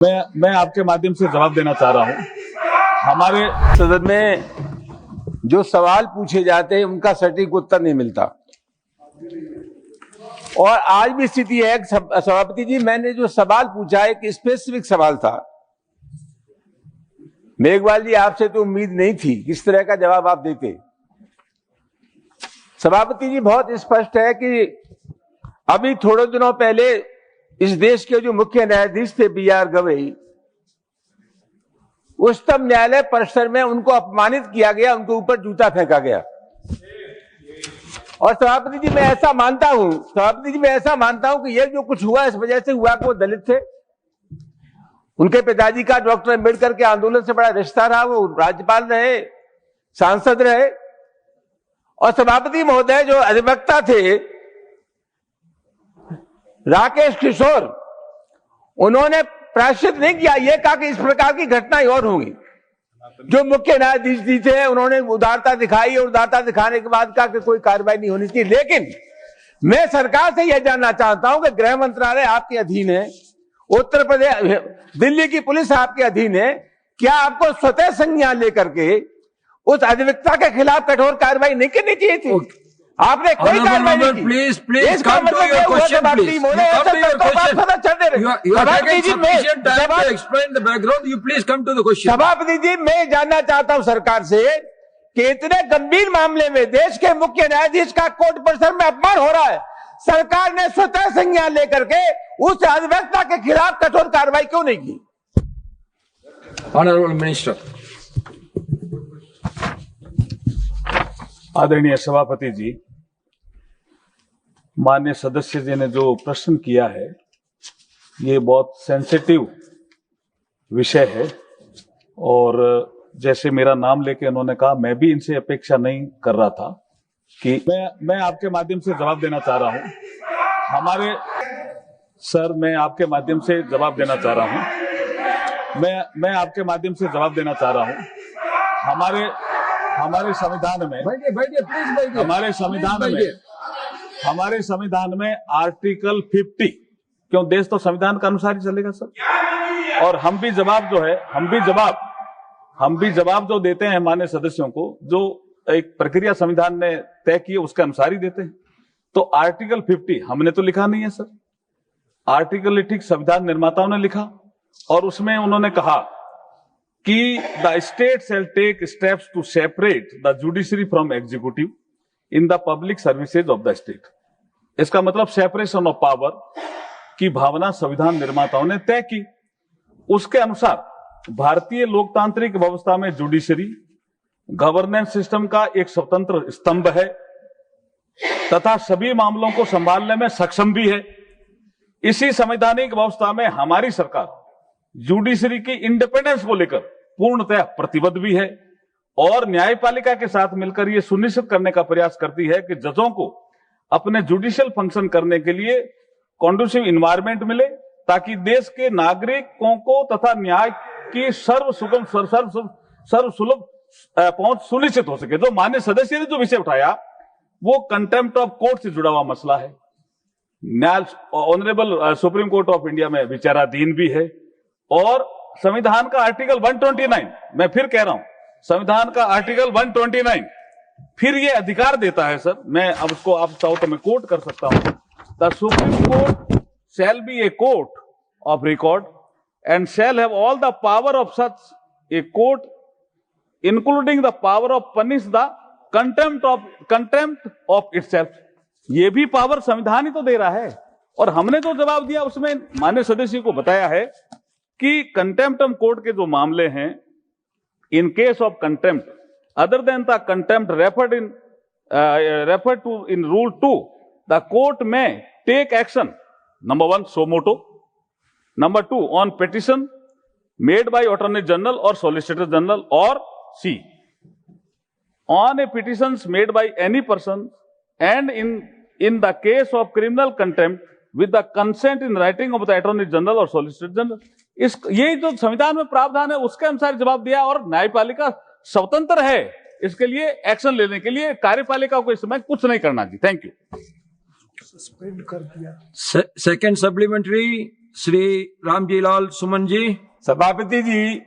मैं आपके माध्यम से जवाब देना चाह रहा हूं। हमारे सदन में जो सवाल पूछे जाते हैं उनका सटीक उत्तर नहीं मिलता और आज भी स्थिति है। सभापति जी, मैंने जो सवाल पूछा एक स्पेसिफिक सवाल था। मेघवाल जी, आपसे तो उम्मीद नहीं थी किस तरह का जवाब आप देते। सभापति जी, बहुत स्पष्ट है कि अभी थोड़े दिनों पहले इस देश के जो मुख्य न्यायाधीश थे BR गवई, उच्चतम न्यायालय परिसर में उनको अपमानित किया गया, उनके ऊपर जूता फेंका गया। और सभापति जी मैं ऐसा मानता हूं कि ये जो कुछ हुआ इस वजह से हुआ कि वो दलित थे। उनके पिताजी का डॉक्टर अम्बेडकर के आंदोलन से बड़ा रिश्ता रहा, वो राज्यपाल रहे, सांसद रहे। और सभापति महोदय, जो अधिवक्ता थे राकेश किशोर, उन्होंने प्रायश्चित नहीं किया, ये कहा कि इस प्रकार की घटनाएं और होंगी। जो मुख्य न्यायाधीश जी थे उन्होंने उदारता दिखाई और उदारता दिखाने के बाद कहा कि कोई कार्रवाई नहीं होनी चाहिए। लेकिन मैं सरकार से यह जानना चाहता हूं कि गृह मंत्रालय आपके अधीन है, उत्तर प्रदेश, दिल्ली की पुलिस आपके अधीन है, क्या आपको स्वतः संज्ञान लेकर के उस अधिवक्ता के खिलाफ कठोर कार्रवाई नहीं करनी चाहिए थी? आपने कोई कार्रवाई नहीं की। Please come to your question, please. You come to your question. You are taking sufficient time to explain the background. You please come to the question. सभापति जी, मैं जानना चाहता हूं सरकार से कि इतने गंभीर मामले में देश के मुख्य न्यायाधीश का कोर्ट परिसर में अपमान हो रहा है, सरकार ने स्वतः संज्ञान लेकर के उस अधिवक्ता के खिलाफ कठोर कार्रवाई क्यों नहीं की? Honorable Minister. आदरणीय सभापति जी, माननीय सदस्य जी ने जो प्रश्न किया है ये बहुत सेंसिटिव विषय है और जैसे मेरा नाम लेके उन्होंने कहा, मैं भी इनसे अपेक्षा नहीं कर रहा था कि मैं आपके माध्यम से जवाब देना चाह रहा हूं। मैं आपके माध्यम से जवाब देना चाह रहा हूं। मैं आपके माध्यम से जवाब देना चाह रहा हूं। हमारे संविधान में हमारे संविधान में आर्टिकल 50, क्यों देश तो संविधान के अनुसार ही चलेगा सर। और हम भी जवाब जो देते हैं माननीय सदस्यों को, जो एक प्रक्रिया संविधान ने तय की है उसके अनुसार ही देते हैं। तो आर्टिकल 50 हमने तो लिखा नहीं है सर, आर्टिकल ठीक संविधान निर्माताओं ने लिखा और उसमें उन्होंने कहा कि the state shall take steps to separate the judiciary from executive in the public services of the state. इसका मतलब सेपरेशन ऑफ पावर की भावना संविधान निर्माताओं ने तय की। उसके अनुसार भारतीय लोकतांत्रिक व्यवस्था में जुडिशरी गवर्नेंस सिस्टम का एक स्वतंत्र स्तंभ है तथा सभी मामलों को संभालने में सक्षम भी है। इसी संवैधानिक व्यवस्था में हमारी सरकार जुडिशरी की इंडिपेंडेंस को लेकर पूर्णतः प्रतिबद्ध भी है और न्यायपालिका के साथ मिलकर यह सुनिश्चित करने का प्रयास करती है कि जजों को अपने जुडिशियल फंक्शन करने के लिए कॉन्डुसिव इन्वायरमेंट मिले ताकि देश के नागरिकों को तथा न्याय की सर्वसुलभ पहुंच सुनिश्चित हो सके। जो माननीय सदस्य ने जो विषय उठाया वो कंटेम्प्ट ऑफ कोर्ट से जुड़ा हुआ मसला है। Honourable supreme court of India में विचाराधीन भी है और संविधान का आर्टिकल 129, मैं फिर कह रहा हूं, संविधान का आर्टिकल 129 फिर ये अधिकार देता है सर। मैं अब उसको आप चाहो तो मैं कोट कर सकता हूं। The supreme court shall be a court of record and shall have all the power of such a court including the power of punish the contempt of itself. ये भी पावर संविधान ही तो दे रहा है। और हमने जो जवाब दिया उसमें माननीय सदस्य को बताया है कि कंटेम्प्ट ऑफ कोर्ट के जो मामले हैं, in case of contempt other than the contempt referred to in rule 2, the court में take action number 1 suo motu, number 2 on petition made by attorney general और सॉलिसिटर जनरल, और C on a petitions made by any person and in the case of criminal contempt with the consent in writing of the attorney general or solicitor general। ये जो संविधान में प्रावधान है उसके अनुसार जवाब दिया और न्यायपालिका स्वतंत्र है इसके लिए एक्शन लेने के लिए कार्यपालिका को इस समय कुछ नहीं करना जी। Thank you. Second supplementary Shri Ramjilal Suman ji. सभापति जी,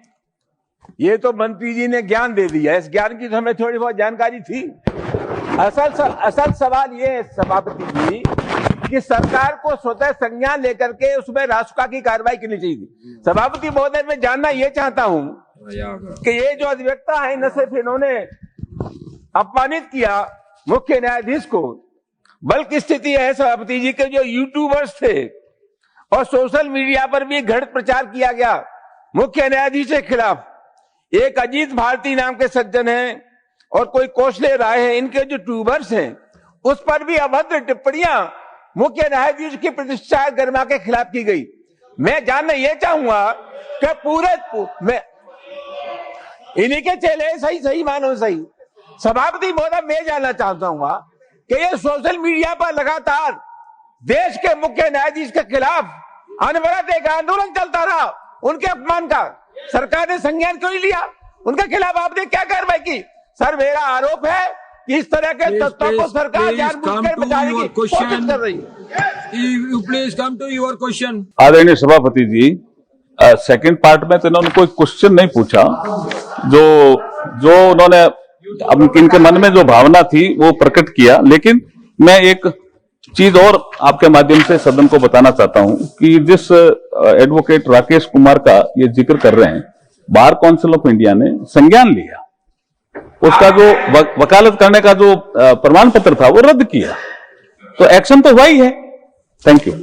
ये तो मंत्री जी ने ज्ञान दे दिया, इस ज्ञान की तो हमें थोड़ी बहुत जानकारी थी। असल सवाल ये है सभापति जी कि सरकार को स्वतः संज्ञान लेकर के उसमें रासुका की कार्रवाई करनी चाहिए थी। सभापति महोदय, मैं जानना ये चाहता हूं कि ये जो अधिवक्ता है, न सिर्फ इन्होंने अपमानित किया मुख्य न्यायाधीश को, बल्कि स्थिति है सभापति जी के जो यूट्यूबर्स थे और सोशल मीडिया पर भी घृणित प्रचार किया गया मुख्य न्यायाधीश के खिलाफ। एक अजीत भारती नाम के सज्जन हैं और कोई कौशले राय है, इनके जो ट्यूबर्स हैं उस पर भी अभद्र टिप्पणियां मुख्य न्यायाधीश की प्रतिष्ठा गरिमा के खिलाफ की गई। मैं जानना यह चाहूंगा कि पूरे में इन्हीं के चेले सही मानो सही। सभापति महोदय, मैं जानना चाहता हूँ कि ये सोशल मीडिया पर लगातार देश के मुख्य न्यायाधीश के खिलाफ अनवरत एक आंदोलन चलता रहा, उनके अपमान का सरकार ने संज्ञान क्यों नहीं लिया? उनके खिलाफ आपने क्या कार्रवाई की? सर, मेरा आरोप है कि इस तरह के तत्वों को सरकार जानबूझकर बचाने की कोशिश कर रही है। Please come to your question. आदरणीय सभापति जी, सेकंड पार्ट में तो इन्होंने कोई क्वेश्चन नहीं पूछा। जो उन्होंने अब इनके मन में जो भावना थी वो प्रकट किया, लेकिन मैं एक चीज और आपके माध्यम से सदन को बताना चाहता हूं कि जिस एडवोकेट राकेश कुमार का ये जिक्र कर रहे हैं, बार काउंसिल ऑफ इंडिया ने संज्ञान लिया, उसका जो वकालत करने का जो प्रमाण पत्र था वो रद्द किया, तो एक्शन तो हुआ ही है। Thank you.